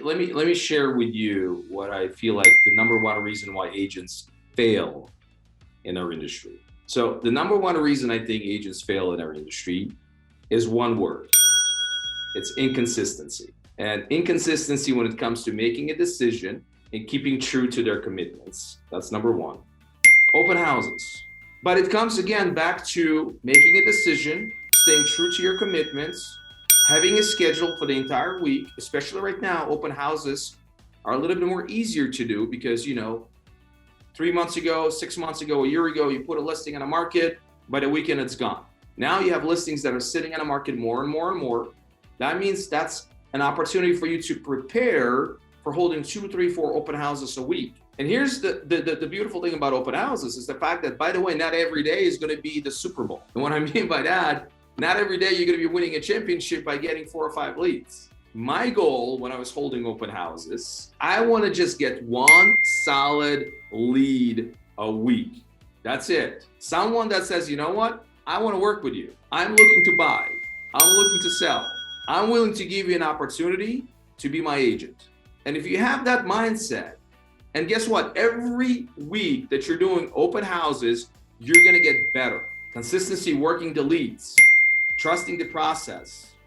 let me share with you what I feel like the number one reason why agents fail in our industry. So the number one reason I think agents fail in our industry is one word. It's inconsistency. And inconsistency when it comes to making a decision and keeping true to their commitments. That's number one. Open houses. But it comes again back to making a decision, staying true to your commitments, having a schedule for the entire week, especially right now. Open houses are a little bit more easier to do because, 3 months ago, 6 months ago, a year ago, you put a listing on the market, by the weekend it's gone. Now you have listings that are sitting on the market more and more and more. That means that's an opportunity for you to prepare for holding 2, 3, 4 open houses a week. And here's the beautiful thing about open houses is the fact that, by the way, not every day is going to be the Super Bowl. And what I mean by that, not every day you're going to be winning a championship by getting 4 or 5 leads. My goal when I was holding open houses, I want to just get one solid lead a week. That's it. Someone that says, you know what? I want to work with you. I'm looking to buy. I'm looking to sell. I'm willing to give you an opportunity to be my agent. And if you have that mindset, and guess what? Every week that you're doing open houses, you're going to get better. Consistency, working the leads, trusting the process,